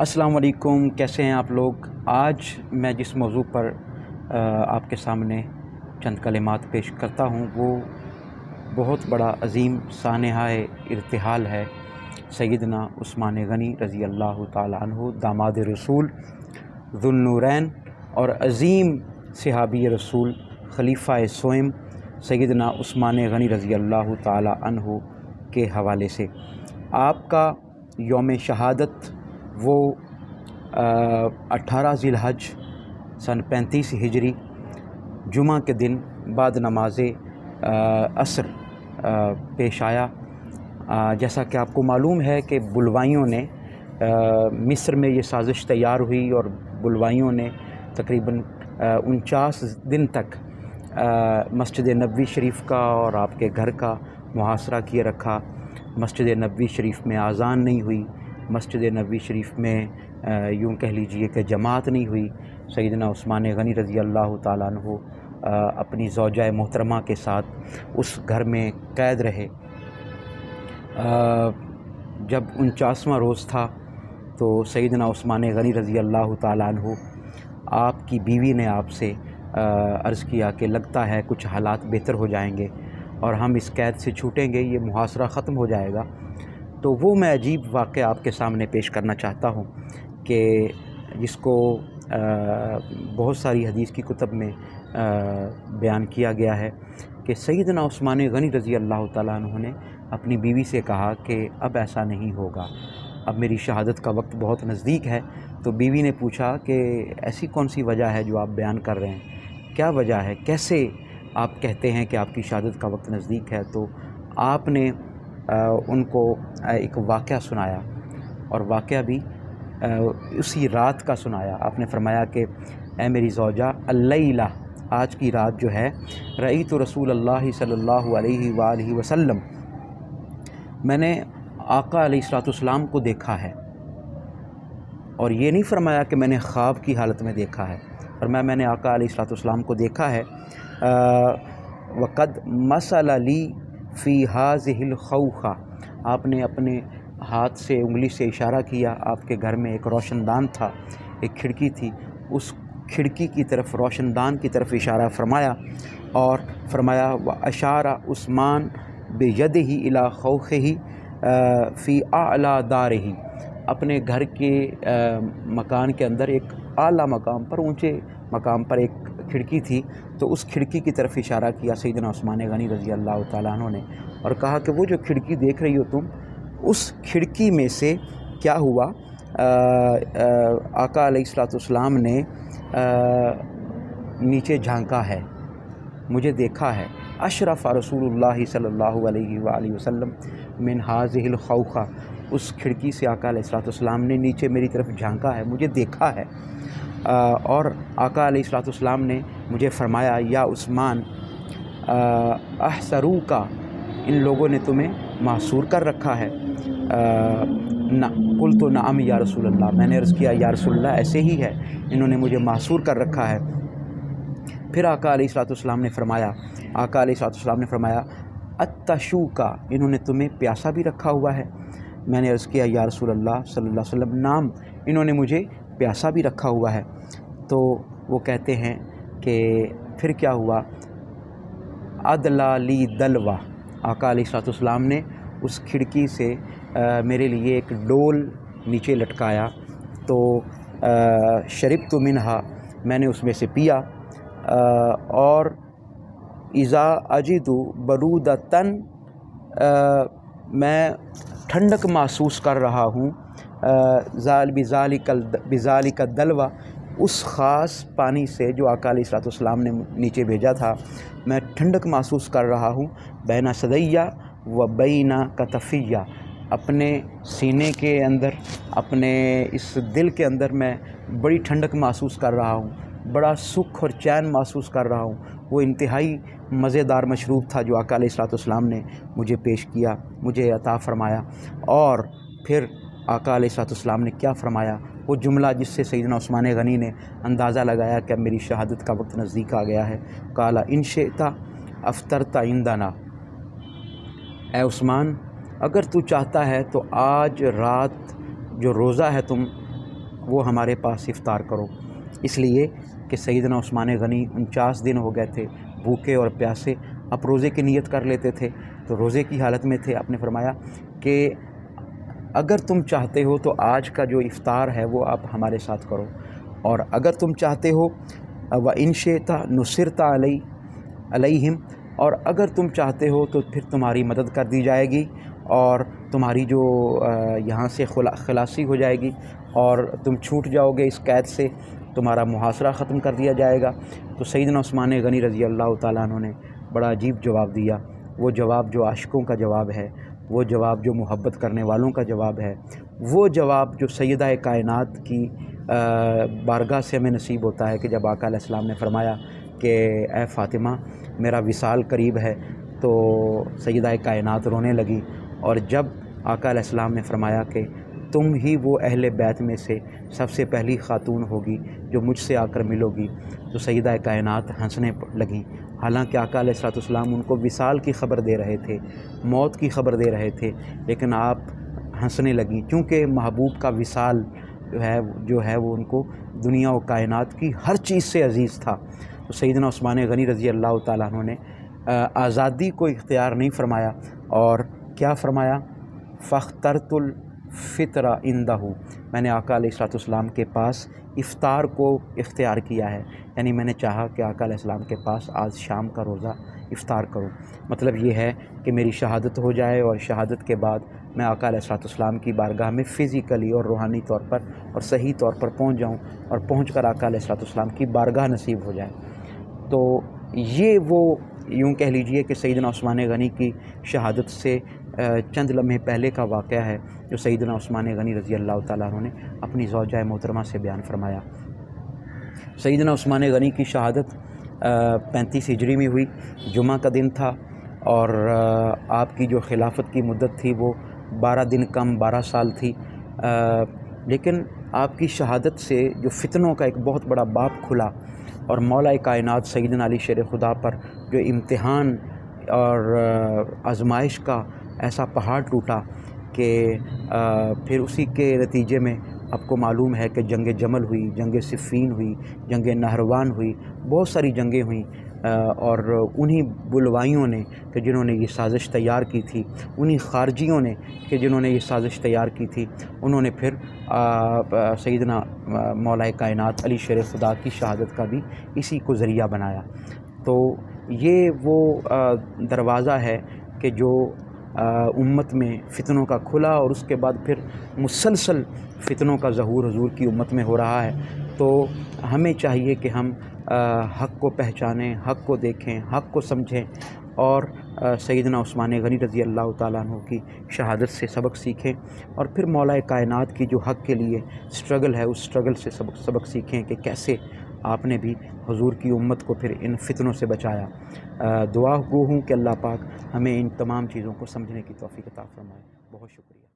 अस्सलाम वालेकुम, कैसे हैं आप लोग। आज मैं जिस मौजू पर आपके सामने चंद कलिमात पेश करता हूँ वो बहुत बड़ा अज़ीम सानहा इर्तिहाल है। सैयदना उस्मान गनी रज़ी अल्लाह ताला अन्हु दामाद रसूल ज़ुन्नूरैन और अज़ीम सहाबी रसूल खलीफ़ा सोएम सैयदना उस्मान गनी रज़ी अल्लाह ताला अन्हु के हवाले से आपका यौम शहादत वो 18 ज़िलहज सन 35 हिजरी जुमा के दिन बाद नमाज असर पेश आया। जैसा कि आपको मालूम है कि बुलवाइयों ने मिस्र में ये साजिश तैयार हुई और बुलवाइयों ने तकरीबन 49 दिन तक मस्जिद नबवी शरीफ का और आपके घर का मुहासरा किए रखा। मस्जिद नबवी शरीफ में आज़ान नहीं हुई, मस्जिद नबवी शरीफ में यूँ कह लीजिए कि जमात नहीं हुई। सैयदना उस्मान गनी रज़ी अल्लाह ताला अन्हु अपनी ज़ौजा मोहतरमा के साथ उस घर में कैद रहे। जब 49वां रोज़ था तो सैयदना उस्मान गनी रज़ी अल्लाह ताला अन्हु आपकी बीवी ने आपसे अर्ज़ किया कि लगता है कुछ हालात बेहतर हो जाएंगे और हम इस कैद से छूटेंगे, ये मुहासरा ख़त्म हो जाएगा। तो वो मैं अजीब वाक़या आपके सामने पेश करना चाहता हूँ कि जिसको बहुत सारी हदीस की कुतब में बयान किया गया है कि सैयदना उस्मान गनी रज़ी अल्लाह ताला अन्हु ने अपनी बीवी से कहा कि अब ऐसा नहीं होगा, अब मेरी शहादत का वक्त बहुत नज़दीक है। तो बीवी ने पूछा कि ऐसी कौन सी वजह है जो आप बयान कर रहे हैं, क्या वजह है, कैसे आप कहते हैं कि आपकी शहादत का वक्त नज़दीक है। तो आपने उनको एक वाक़या सुनाया और वाक़या भी उसी रात का सुनाया। आपने फरमाया कि ऐ मेरी ज़ौजा अल्लैला, आज की रात जो है, रईतु रसूल अल्लाह सल्लल्लाहु अलैहि वसल्लम, मैंने आका अलैहिस्सलाम को देखा है। और ये नहीं फरमाया कि मैंने ख्वाब की हालत में देखा है, फरमाया मैंने आका अलैहिस्सलाम को देखा है। वक़द मसल ली फ़ी हाज़िहिल खौखा, आपने अपने हाथ से उंगली से इशारा किया। आपके घर में एक रोशनदान था, एक खिड़की थी, उस खिड़की की तरफ, रोशनदान की तरफ इशारा फरमाया और फरमाया व अशारा उस्मान बियदिही इला खौखिही फ़ी आला दारिही, अपने घर के मकान के अंदर एक आला मकाम पर, ऊंचे मकाम पर एक खिड़की थी, तो उस खिड़की की तरफ इशारा किया सैयदना उस्मान गनी रज़ी अल्लाह ताला अन्हु ने और कहा कि वो जो खिड़की देख रही हो तुम, उस खिड़की में से क्या हुआ, आका अलैहिस्सलाम ने नीचे झांका है, मुझे देखा है। अशरफ़ रसूलुल्लाह सल्लल्लाहु अलैहि वसल्लम मिन हाज़िहिल खौखा, उस खिड़की से आका अलैहिस्सलाम ने नीचे मेरी तरफ झांका है, मुझे देखा है। और आका अलैहिस्सलाम ने मुझे फ़रमाया या उस्मान अहसरू का, इन लोगों ने तुम्हें मासूर कर रखा है। ना कुल तो नाम या रसूल अल्लाह, मैंने अर्ज़ किया या रसूल अल्लाह ऐसे ही है, इन्होंने मुझे मासूर कर रखा है। फिर आका अलैहिस्सलाम ने फ़रमाया अत्तशू का, इन्होंने तुम्हें प्यासा भी रखा हुआ है। मैंने अर्ज़ किया या रसूल अल्लाह सल्लल्लाहु अलैहि वसल्लम, नाम, इन्होंने मुझे प्यासा भी रखा हुआ है। तो वो कहते हैं कि फिर क्या हुआ, अदला ली दलवा, आका अलैहिस्सलाम ने उस खिड़की से मेरे लिए एक डोल नीचे लटकाया। तो शरिबतु मिनहा, मैंने उसमें से पिया। और इज़ा अजिदु बरूदतन, मैं ठंडक महसूस कर रहा हूँ, बिज़ालिका दलवा, उस ख़ास पानी से जो आका अलैहिस्सलाम ने नीचे भेजा था, मैं ठंडक महसूस कर रहा हूँ। बैना सदैया व बैना कतफ़िया, अपने सीने के अंदर, अपने इस दिल के अंदर मैं बड़ी ठंडक महसूस कर रहा हूँ, बड़ा सुख और चैन महसूस कर रहा हूँ। वो इंतहाई मज़ेदार मशरूब था जो आका अलैहिस्सलाम ने मुझे पेश किया, मुझे अता फ़रमाया। और फिर आका अलैहिस्सलाम ने क्या फ़रमाया, वो जुमला जिससे सैयदना उस्मान गनी ने अंदाज़ा लगाया कि अब मेरी शहादत का वक्त नज़दीक आ गया है। काला इन शिअता अफ़तरता इंदना, ए उस्मान, अगर तू चाहता है तो आज रात जो रोज़ा है तुम وہ ہمارے پاس افطار کرو، اس لیے کہ سیدنا عثمان غنی 49 دن ہو گئے تھے بھوکے اور پیاسے، اب روزے کی نیت کر لیتے تھے، تو روزے کی حالت میں تھے۔ آپ نے فرمایا کہ اگر تم چاہتے ہو تو آج کا جو افطار ہے وہ آپ ہمارے ساتھ کرو، اور اگر تم چاہتے ہو وَإِن شِئْتَ نُصِرْتَ عَلَيْهِمْ، اور اگر تم چاہتے ہو تو پھر تمہاری مدد کر دی جائے گی اور تمہاری جو یہاں سے خلاصی ہو جائے گی اور تم چھوٹ جاؤ گے اس قید سے، تمہارا محاصرہ ختم کر دیا جائے گا۔ تو سیدنا عثمان غنی رضی اللہ تعالیٰ عنہ نے بڑا عجیب جواب دیا، وہ جواب جو عاشقوں کا جواب ہے، وہ جواب جو محبت کرنے والوں کا جواب ہے، وہ جواب جو سیدہ کائنات کی بارگاہ سے ہمیں نصیب ہوتا ہے کہ جب آقا علیہ السلام نے فرمایا کہ اے فاطمہ میرا وصال قریب ہے، تو سیدہ کائنات رونے لگی، اور جب آقا علیہ السلام نے فرمایا کہ تم ہی وہ اہل بیت میں سے سب سے پہلی خاتون ہوگی جو مجھ سے آ کر ملو گی، تو سیدہ کائنات ہنسنے لگیں، حالانکہ آقا علیہ السلام ان کو وصال کی خبر دے رہے تھے، موت کی خبر دے رہے تھے، لیکن آپ ہنسنے لگیں کیونکہ محبوب کا وصال جو ہے وہ ان کو دنیا و کائنات کی ہر چیز سے عزیز تھا۔ تو سیدنا عثمان غنی رضی اللہ تعالیٰ عنہ نے آزادی کو اختیار نہیں فرمایا، اور کیا فرمایا؟ فاخترت الفطر عندہ، میں نے آقا علیہ السلام کے پاس افطار کو اختیار کیا ہے، یعنی میں نے چاہا کہ آقا علیہ السلام کے پاس آج شام کا روزہ افطار کروں۔ مطلب یہ ہے کہ میری شہادت ہو جائے اور شہادت کے بعد میں آقا علیہ السلام کی بارگاہ میں فزیکلی اور روحانی طور پر اور صحیح طور پر پہنچ جاؤں، اور پہنچ کر آقا علیہ السلام کی بارگاہ نصیب ہو جائے۔ تو یہ وہ یوں کہہ لیجئے کہ سیدنا عثمان غنی کی شہادت سے چند لمحے پہلے کا واقعہ ہے جو سیدنا عثمان غنی رضی اللہ تعالیٰ عنہ نے اپنی زوجہ محترمہ سے بیان فرمایا۔ سیدنا عثمان غنی کی شہادت 35 ہجری میں ہوئی، جمعہ کا دن تھا، اور آپ کی جو خلافت کی مدت تھی وہ 12 دن کم 12 سال تھی، لیکن آپ کی شہادت سے جو فتنوں کا ایک بہت بڑا باب کھلا، اور مولا کائنات سیدنا علی شیر خدا پر جو امتحان اور آزمائش کا ایسا پہاڑ ٹوٹا کہ پھر اسی کے نتیجے میں آپ کو معلوم ہے کہ جنگ جمل ہوئی، جنگ صفین ہوئی، جنگ نہروان ہوئی، بہت ساری جنگیں ہوئیں، اور انہی بلوائیوں نے کہ جنہوں نے یہ سازش تیار کی تھی، انہی خارجیوں نے کہ جنہوں نے یہ سازش تیار کی تھی، انہوں نے پھر سیدنا مولا کائنات علی شیر خدا کی شہادت کا بھی اسی کو ذریعہ بنایا۔ تو یہ وہ دروازہ ہے کہ جو امت میں فتنوں کا کھلا، اور اس کے بعد پھر مسلسل فتنوں کا ظہور حضور کی امت میں ہو رہا ہے۔ تو ہمیں چاہیے کہ ہم حق کو پہچانیں، حق کو دیکھیں، حق کو سمجھیں، اور سیدنا عثمان غنی رضی اللہ تعالیٰ عنہ کی شہادت سے سبق سیکھیں، اور پھر مولا کائنات کی جو حق کے لیے سٹرگل ہے اس سٹرگل سے سبق سیکھیں کہ کیسے آپ نے بھی حضور کی امت کو پھر ان فتنوں سے بچایا۔ دعا گو ہوں کہ اللہ پاک ہمیں ان تمام چیزوں کو سمجھنے کی توفیق عطا فرمائے۔ بہت شکریہ۔